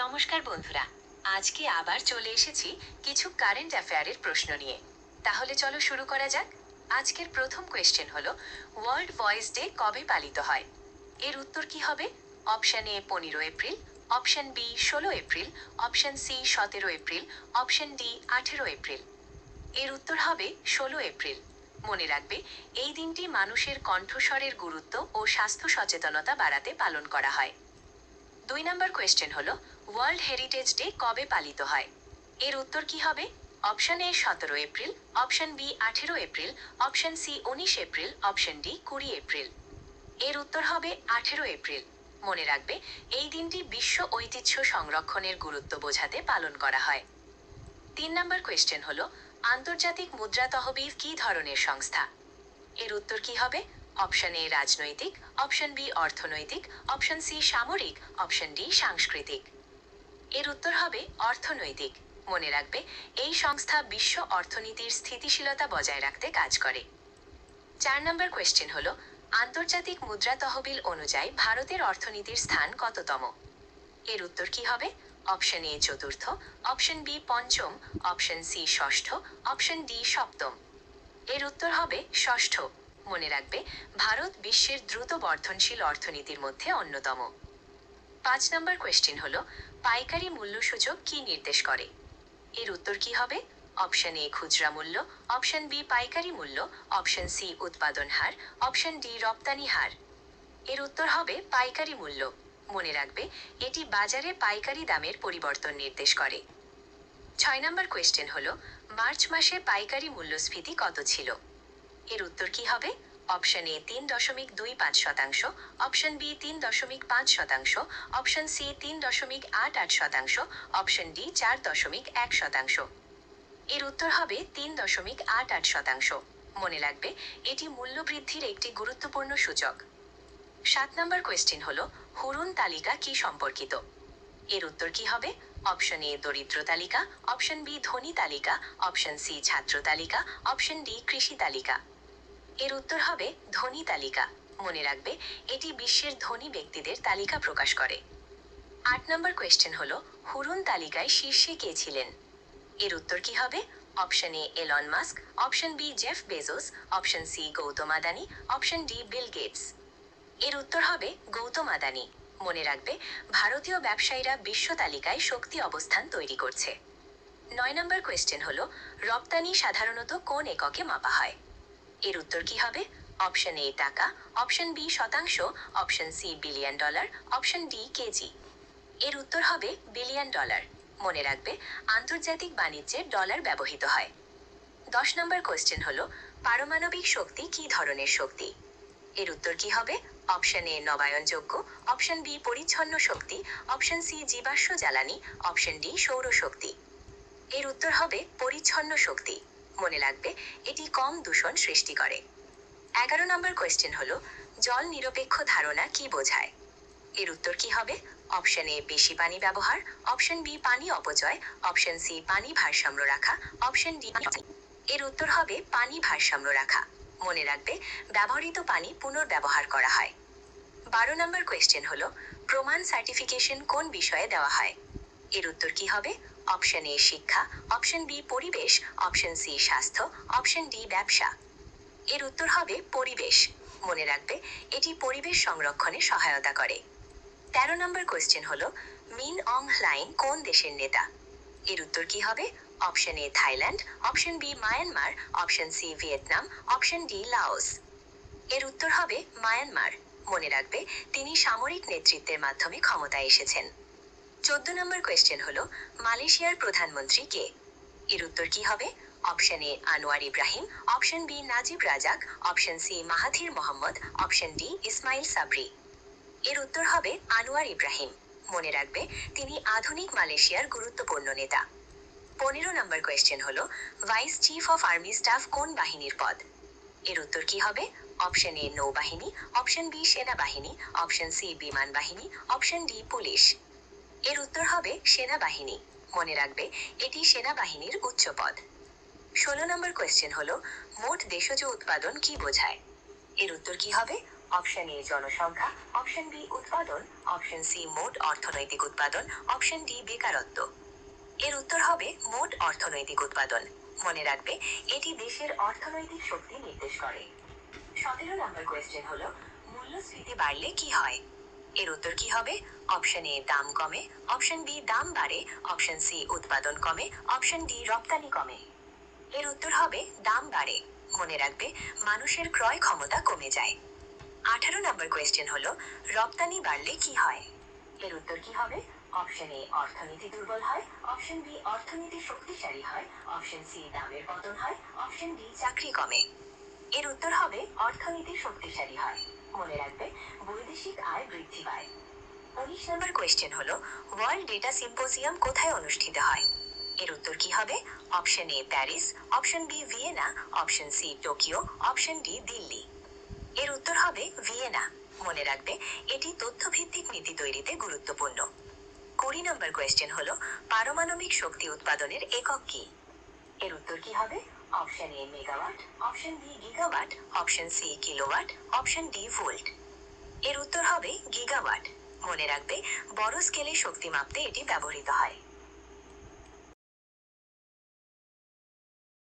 নমস্কার বন্ধুরা, আজকে আবার চলে এসেছি কিছু কারেন্ট অ্যাফেয়ারের প্রশ্ন নিয়ে। তাহলে চলো শুরু করা যাক। আজকের প্রথম কোয়েশ্চেন হলো, ওয়ার্ল্ড ভয়েস ডে কবে পালিত হয়? এর উত্তর কি হবে? Option A 15 April, option B 16 April, option C 17 April, option D 18 April. এর উত্তর হবে 16 এপ্রিল। মনে রাখবে, এই দিনটি মানুষের কণ্ঠস্বরের গুরুত্ব ও স্বাস্থ্য সচেতনতা বাড়াতে পালন করা হয়। 2 নম্বর কোয়েশ্চেন হলো, ওয়ার্ল্ড হেরিটেজ ডে কবে পালিত হয়? এর উত্তর কি হবে? Option A 17 April, option B 18 April, option C 19 April, option D 20 April. এর উত্তর হবে 18 এপ্রিল। মনে রাখবে, এই দিনটি বিশ্ব ঐতিহ্য সংরক্ষণের গুরুত্ব বোঝাতে পালন করা হয়। 3 নম্বর কোয়েশ্চেন হলো, আন্তর্জাতিক মুদ্রা তহবিল কী ধরনের সংস্থা? এর উত্তর কি হবে? অপশন এ রাজনৈতিক, অপশন বি অর্থনৈতিক, অপশন সি সামরিক, অপশন ডি সাংস্কৃতিক। এর উত্তর হবে অর্থনৈতিক। মনে রাখবে, এই সংস্থা বিশ্ব অর্থনীতির স্থিতিশীলতা বজায় রাখতে কাজ করে। 4 নম্বর কোয়েশ্চেন হলো, আন্তর্জাতিক মুদ্রা তহবিল অনুযায়ী ভারতের অর্থনীতির স্থান কততম? এর উত্তর কি হবে? অপশন এ চতুর্থ, অপশন বি পঞ্চম, অপশন সি ষষ্ঠ, অপশন ডি সপ্তম। এর উত্তর হবে ষষ্ঠ। মনে রাখবে, ভারত বিশ্বের দ্রুত বর্ধনশীল অর্থনীতির মধ্যে অন্যতম। 5 নম্বর কোয়েশ্চেন হলো, পাইকারি মূল্য সূচক কি নির্দেশ করে? এর উত্তর কি হবে? অপশন এ খুচরা মূল্য, অপশন বি পাইকারি মূল্য, অপশন সি উৎপাদন হার, অপশন ডি রপ্তানি হার। এর উত্তর হবে পাইকারি মূল্য। মনে রাখবে, এটি বাজারে পাইকারি দামের পরিবর্তন নির্দেশ করে। 6 নম্বর কোয়েশ্চেন হলো, মার্চ মাসে পাইকারি মূল্যস্ফীতি কত ছিল? এর উত্তর কি হবে? Option A 3.25%, option B 3.5%, option C 3.88%, option D 4.1%। এর উত্তর হবে 3.88%। মনে রাখবে, এটি মূল্যবৃদ্ধির একটি গুরুত্বপূর্ণ সূচক। 7 নম্বর কোয়েশ্চেন হলো, হুরুন তালিকা কি সম্পর্কিত? এর উত্তর কি হবে? অপশন এ দরিদ্র তালিকা, অপশন বি ধনী তালিকা, অপশন সি ছাত্র তালিকা, অপশন ডি কৃষি তালিকা। এর উত্তর হবে ধনী তালিকা। মনে রাখবে, এটি বিশ্বের ধনী ব্যক্তিদের তালিকা প্রকাশ করে। 8 নম্বর কোয়েশ্চেন হলো, হুরুন তালিকায় শীর্ষে কে ছিলেন? এর উত্তর কি হবে? Option A Elon Musk, option B Jeff Bezos, option C Gautam Adani, option D Bill Gates. এর উত্তর হবে গৌতম আদানি। মনে রাখবে, ভারতীয় ব্যবসায়ীরা বিশ্ব তালিকায় শক্তি অবস্থান তৈরি করছে। 9 নম্বর কোয়েশ্চেন হলো, রপ্তানি সাধারণত কোন এককে মাপা হয়? এর উত্তর কি হবে? অপশন এ টাকা, অপশন বি শতাংশ, option C billion dollar, option D KG. এর উত্তর হবে বিলিয়ন ডলার। মনে রাখবে, আন্তর্জাতিক বাণিজ্যে ডলার ব্যবহৃত হয়। 10 নম্বর কোয়েশ্চেন হলো, পারমাণবিক শক্তি কি ধরনের শক্তি? এর উত্তর কি হবে? অপশন এ নবায়নযোগ্য, অপশন বি পরিচ্ছন্ন শক্তি, অপশন সি জীবাশ্ম জ্বালানি, অপশন ডি সৌরশক্তি। এর উত্তর হবে পরিচ্ছন্ন শক্তি। মনে রাখবে, এটি কম দূষণ সৃষ্টি করে। 11 নম্বর কোয়েশ্চেন হলো, জল নিরপেক্ষ ধারণা কি বোঝায়? এর উত্তর কি হবে? অপশন এ বেশি পানি ব্যবহার, অপশন বি পানি অপচয়, অপশন সি পানি ভারসাম্য রাখা, অপশন ডি। এর উত্তর হবে পানি ভারসাম্য রাখা। মনে রাখবে, ব্যবহৃত পানি পুনর্ব্যবহার করা হয়। 12 নম্বর কোয়েশ্চেন হলো, প্রমাণ সার্টিফিকেশন কোন বিষয়ে দেওয়া হয়? এর উত্তর কি হবে? অপশন এ শিক্ষা, অপশন বি পরিবেশ, অপশন সি স্বাস্থ্য, অপশন ডি ব্যবসা। এর উত্তর হবে পরিবেশ। মনে রাখবে, এটি পরিবেশ সংরক্ষণে সহায়তা করে। 13 নম্বর কোয়েশ্চেন হলো, মিন অং হ্লাইং কোন দেশের নেতা? এর উত্তর কি হবে? Option A Thailand, option B Myanmar, option C Vietnam, option D Laos. এর উত্তর হবে মায়ানমার। মনে রাখবে, তিনি সামরিক নেতৃত্বের মাধ্যমে ক্ষমতায় এসেছেন। 14 নম্বর কোয়েশ্চেন হলো, মালয়েশিয়ার প্রধানমন্ত্রী কে? এর উত্তর কি হবে? Option A Anwar Ibrahim, option B Najib Razak, option C Mahathir Mohamad, option D Ismail Sabri. এর উত্তর হবে আনোয়ার ইব্রাহিম। মনে রাখবে, তিনি আধুনিক মালয়েশিয়ার গুরুত্বপূর্ণ নেতা। 15 নম্বর কোয়েশ্চেন হলো, vice chief of army staff কোন বাহিনীর পদ? এর উত্তর কি হবে? অপশন এ নৌবাহিনী, অপশন বি সেনাবাহিনী, অপশন সি বিমান বাহিনী, অপশন ডি পুলিশ। এর উত্তর হবে সেনাবাহিনী। মনে রাখবে, এটি সেনাবাহিনীর উচ্চ পদ। 16 নম্বর কোয়েশ্চেন হলো, মোট দেশজ উৎপাদন কি বোঝায়? এর উত্তর কি হবে? অপশন এ জনসংখ্যা, অপশন বি উৎপাদন, অপশন সি মোট অর্থনৈতিক উৎপাদন, অপশন ডি বেকারত্ব। এর উত্তর হবে মোট অর্থনৈতিক উৎপাদন। মনে রাখবে, এটি দেশের অর্থনৈতিক শক্তি নির্দেশ করে। 17 নম্বর কোয়েশ্চেন হলো, মূল্যস্ফীতি বাড়লে কি হয়? এর উত্তর কি হবে? অপশন এ দাম কমে, অপশন বি দাম বাড়ে, অপশন সি উৎপাদন কমে, অপশন ডি রপ্তানি কমে। এর উত্তর হবে দাম বাড়ে। মনে রাখবে, মানুষের ক্রয় ক্ষমতা কমে যায়। 18 নম্বর কোয়েশ্চেন হলো, রপ্তানি বাড়লে কি হয়? এর উত্তর কি হবে? অপশন এ অর্থনীতি দুর্বল হয়, অপশন বি অর্থনীতি শক্তিশালী হয়, অপশন সি দামের পতন হয়, অপশন ডি চাকরি কমে। এর উত্তর হবে অর্থনীতি শক্তিশালী হয়। মনে রাখবে, বৈদেশিক আয় বৃদ্ধি পায়। 19 নম্বর কোয়েশ্চেন হলো, ওয়ার্ল্ড ডেটা সিম্পোজিয়াম কোথায় অনুষ্ঠিত হয়? এর উত্তর কি হবে? Option A Paris, option B Vienna, option C Tokyo, option D Delhi. এর উত্তর হবে ভিয়েনা। মনে রাখবে, এটি তথ্যভিত্তিক নীতি তৈরিতে গুরুত্বপূর্ণ। 20 নম্বর কোয়েশ্চেন হলো, পারমাণবিক শক্তি উৎপাদনের একক কি? এর উত্তর কি হবে? Option A megawatt, option B gigawatt, option C kilowatt, option D volt. এর উত্তর হবে গিগাওয়াট। মনে রাখবে, বড় স্কেলে শক্তি মাপতে এটি ব্যবহৃত হয়।